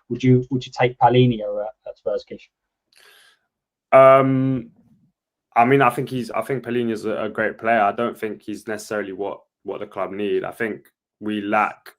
would you take Paulinha at Spurs, Kish? I mean, I think Paulinha's a great player. I don't think he's necessarily what the club need. I think we lack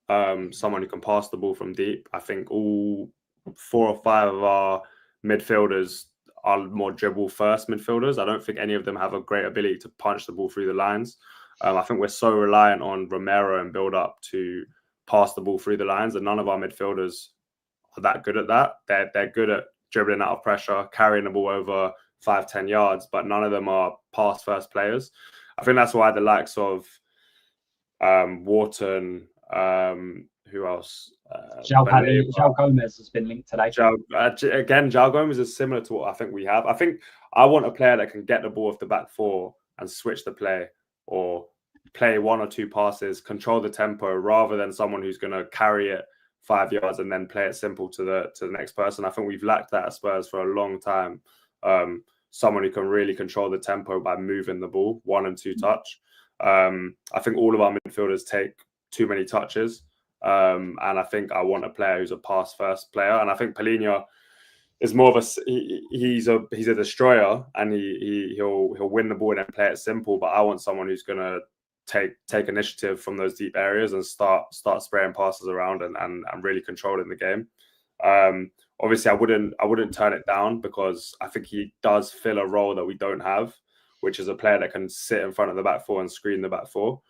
someone who can pass the ball from deep. I think all 4 or 5 of our midfielders are more dribble first midfielders. I don't think any of them have a great ability to punch the ball through the lines. I think we're so reliant on Romero and build up to pass the ball through the lines, and none of our midfielders are that good at that. They're good at dribbling out of pressure, carrying the ball over 5-10 yards, but none of them are pass first players. I think that's why the likes of Wharton, who else? Joao Gomes has been linked today. Joao Gomes is similar to what I think we have. I think I want a player that can get the ball off the back 4 and switch the play, or play 1 or 2 passes, control the tempo, rather than someone who's going to carry it 5 yards and then play it simple to the next person. I think we've lacked that at Spurs for a long time. Someone who can really control the tempo by moving the ball 1 and 2 touch. I think all of our midfielders take too many touches. And I think I want a player who's a pass first player. And I think Paulinha is more of he's a destroyer, and he'll win the ball and play it simple. But I want someone who's going to take initiative from those deep areas and start spraying passes around and really controlling the game. Obviously, I wouldn't turn it down, because I think he does fill a role that we don't have, which is a player that can sit in front of the back 4 and screen the back 4.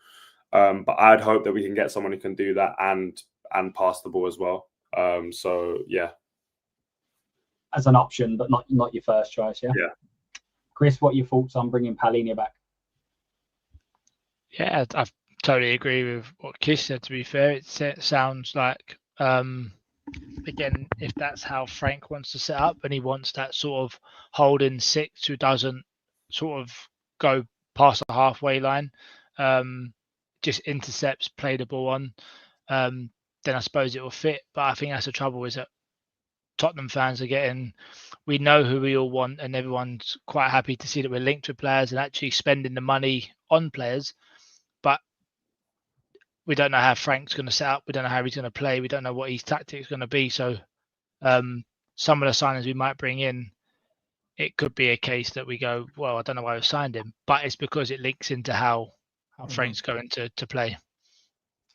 But I'd hope that we can get someone who can do that and pass the ball as well. So yeah, as an option, but not your first choice. Yeah. Chris, what are your thoughts on bringing Paulinha back? Yeah, I totally agree with what Kish said. To be fair, it sounds like again, if that's how Frank wants to set up, and he wants that sort of holding 6 who doesn't sort of go past the halfway line, just intercepts, play the ball on, then I suppose it will fit. But I think that's the trouble, is that Tottenham fans are getting, we know who we all want, and everyone's quite happy to see that we're linked with players and actually spending the money on players. But we don't know how Frank's going to set up. We don't know how he's going to play. We don't know what his tactics is going to be. So some of the signings we might bring in, it could be a case that we go, well, I don't know why we signed him, but it's because it links into how Frank's going to play.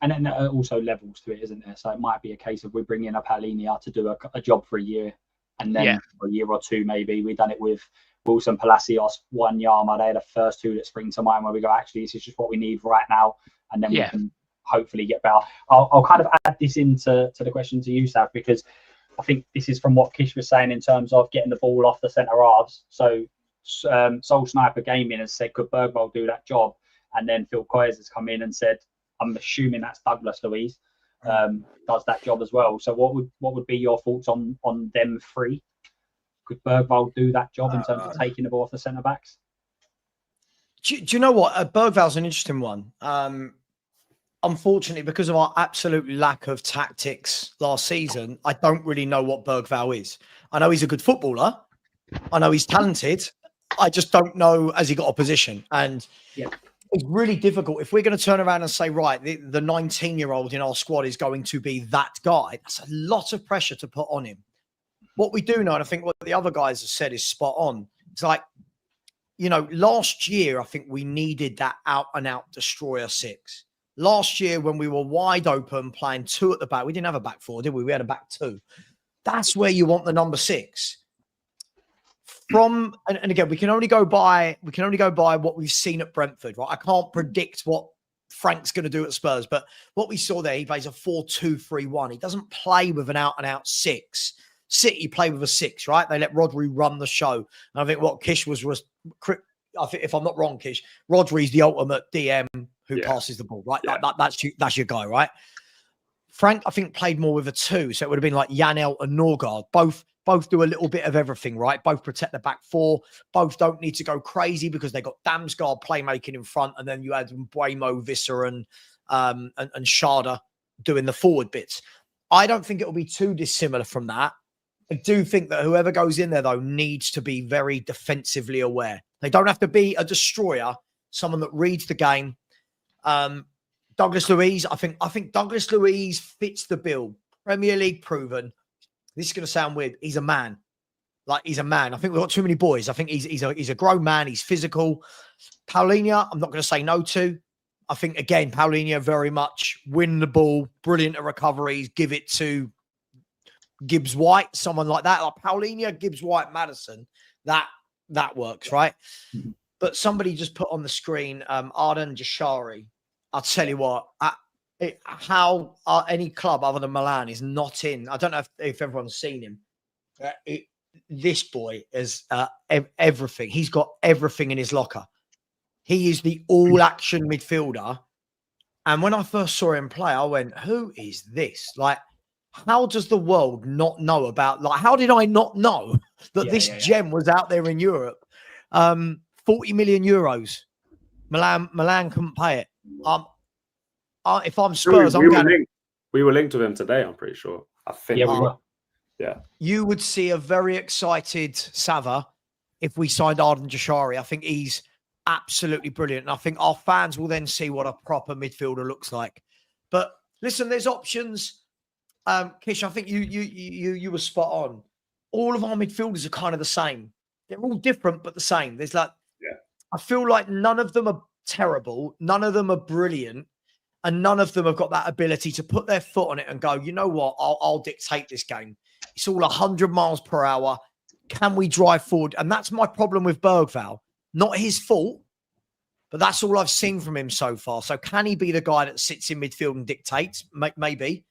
And then also levels to it, isn't there? So it might be a case of we bring in a Paulinha to do a job for a year, and then for a year or 2 maybe. We've done it with Wilson, Palacios, Wanyama. They're the first 2 that spring to mind, where we go, actually, this is just what we need right now, and then we can hopefully get better. I'll kind of add this into the question to you, Sav, because I think this is from what Kish was saying in terms of getting the ball off the centre halves. So Soul Sniper Gaming has said, could Bergvall do that job? And then Phil Coyers has come in and said, I'm assuming that's Douglas Luiz, does that job as well. So what would be your thoughts on them 3? Could Bergvall do that job in terms of taking the ball off the centre backs? Do you know what? Bergvall's an interesting one. Unfortunately, because of our absolute lack of tactics last season, I don't really know what Bergvall is. I know he's a good footballer. I know he's talented. I just don't know, has he got a position? And it's really difficult. If we're going to turn around and say, right, the 19-year-old in our squad is going to be that guy, that's a lot of pressure to put on him. What we do know, and I think what the other guys have said is spot on. It's like, you know, last year, I think we needed that out-and-out destroyer 6. Last year, when we were wide open, playing 2 at the back, we didn't have a back 4, did we? We had a back 2. That's where you want the number 6. And again, we can only go by what we've seen at Brentford, right? I can't predict what Frank's going to do at Spurs, but what we saw there, he plays a 4-2-3-1. He doesn't play with an out-and-out 6. City play with a 6, right? They let Rodri run the show. And I think what Kish was I think, if I'm not wrong, Kish, Rodri's the ultimate DM who passes the ball, right? Yeah. That's your guy, right? Frank, I think, played more with a 2, so it would have been like Janelt and Norgard. Both do a little bit of everything, right? Both protect the back 4. Both don't need to go crazy because they got Damsgaard playmaking in front, and then you had Buemo, Visser, and Sharda doing the forward bits. I don't think it will be too dissimilar from that. I do think that whoever goes in there, though, needs to be very defensively aware. They don't have to be a destroyer, someone that reads the game. Douglas Luiz, I think Douglas Luiz fits the bill. Premier League proven. This is going to sound weird. He's a man. Like, he's a man. I think we've got too many boys. I think he's a grown man. He's physical. Paulinha, I'm not going to say no to. I think, again, Paulinha very much win the ball, brilliant at recoveries, give it to Gibbs White, someone like that. Like Paulinha, Gibbs White, Maddison, that works, right? Mm-hmm. But somebody just put on the screen Ardon, Jashari. I'll tell you what, how any club other than Milan is not in. I don't know if everyone's seen him. This boy is everything. He's got everything in his locker. He is the all-action midfielder. And when I first saw him play, I went, who is this? Like, how does the world not know about, like, how did I not know that this gem was out there in Europe? 40 million euros. Milan couldn't pay it. If I'm Spurs, we were linked to him today, I'm pretty sure. I think. Yeah, we were. Yeah. You would see a very excited Sava if we signed Ardon Jashari. I think he's absolutely brilliant. And I think our fans will then see what a proper midfielder looks like. But listen, there's options. Kish, I think you were spot on. All of our midfielders are kind of the same. They're all different, but the same. There's like, I feel like none of them are terrible. None of them are brilliant. And none of them have got that ability to put their foot on it and go, you know what, I'll dictate this game. It's all 100 miles per hour. Can we drive forward? And that's my problem with Bergvall. Not his fault, but that's all I've seen from him so far. So can he be the guy that sits in midfield and dictates? Maybe.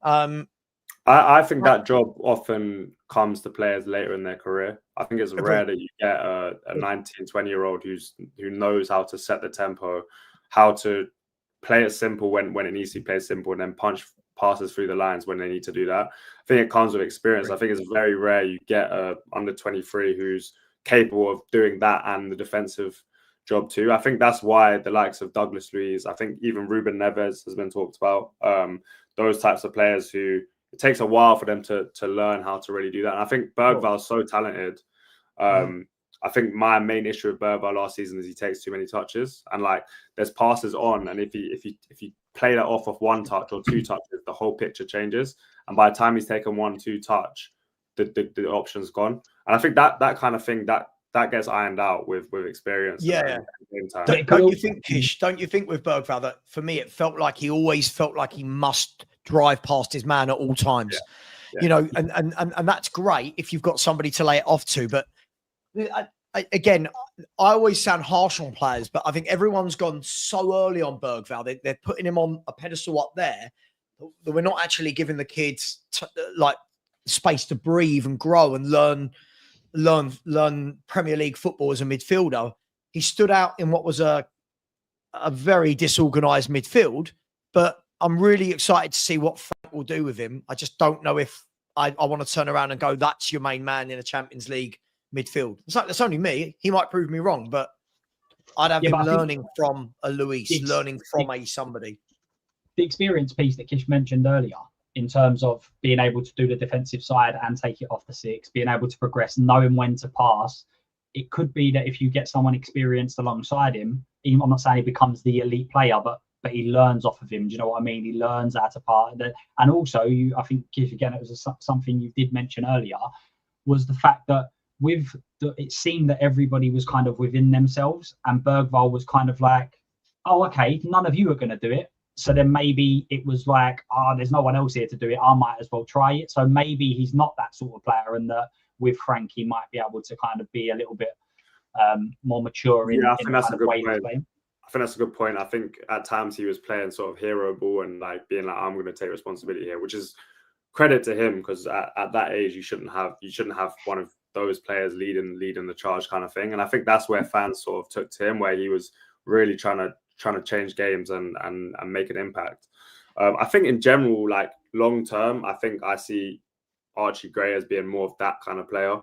I think that job often comes to players later in their career. I think it's rare that you get a 19, 20-year-old who knows how to set the tempo, how to play it simple when it needs to be played simple, and then punch passes through the lines when they need to do that. I think it comes with experience. I think it's very rare you get a under 23 who's capable of doing that and the defensive job too. I think that's why the likes of Douglas Luiz, I think even Ruben Neves has been talked about. Those types of players who it takes a while for them to learn how to really do that. And I think Bergvall's so talented. I think my main issue with Bergvall last season is he takes too many touches, and like there's passes on, and if you play that off of one touch or two touches, the whole picture changes. And by the time he's taken 1-2 touch, the option's gone. And I think that kind of thing that gets ironed out with experience. Don't you think, Kish? Don't you think with Bergvall that for me it felt like he always felt like he must drive past his man at all times? You know, and that's great if you've got somebody to lay it off to, but. Again, I always sound harsh on players, but I think everyone's gone so early on Bergvall. They're putting him on a pedestal up there that we're not actually giving the kids like space to breathe and grow and learn Premier League football as a midfielder. He stood out in what was a very disorganised midfield, but I'm really excited to see what Frank will do with him. I just don't know if I want to turn around and go, that's your main man in a Champions League midfield. That's only me. He might prove me wrong, but I'd have him learning from a Luis, learning from a somebody. The experience piece that Kish mentioned earlier, in terms of being able to do the defensive side and take it off the six, being able to progress, knowing when to pass. It could be that if you get someone experienced alongside him, I'm not saying he becomes the elite player, but he learns off of him. Do you know what I mean? He learns how to pass. And also, I think, Kish, again, it was something you did mention earlier, was the fact that it seemed that everybody was kind of within themselves, and Bergvall was kind of like, oh, okay, none of you are going to do it. So then maybe it was like, there's no one else here to do it. I might as well try it. So maybe he's not that sort of player, and that with Frank, he might be able to kind of be a little bit more mature in the kind of way he's playing. I think that's a good point. I think at times he was playing sort of hero ball and like being like, I'm going to take responsibility here, which is credit to him, because at that age you shouldn't have one of those players leading the charge kind of thing. And I think that's where fans sort of took to him, where he was really trying to change games and make an impact. I think in general, like long term, I think I see Archie Gray as being more of that kind of player.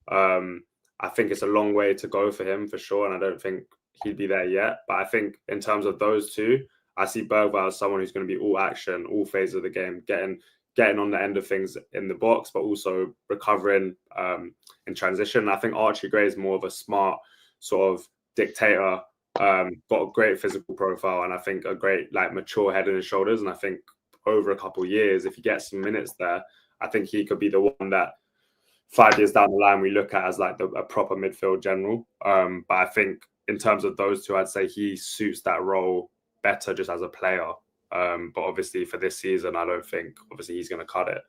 I think it's a long way to go for him for sure, and I don't think he'd be there yet. But I think in terms of those two, I see Bergvall as someone who's going to be all action, all phases of the game, getting on the end of things in the box, but also recovering in transition. I think Archie Gray is more of a smart sort of dictator, got a great physical profile, and I think a great like mature head on his shoulders. And I think over a couple of years, if he gets some minutes there, I think he could be the one that 5 years down the line we look at as like a proper midfield general. But I think in terms of those two, I'd say he suits that role better just as a player. But obviously for this season, I don't think obviously he's going to cut it.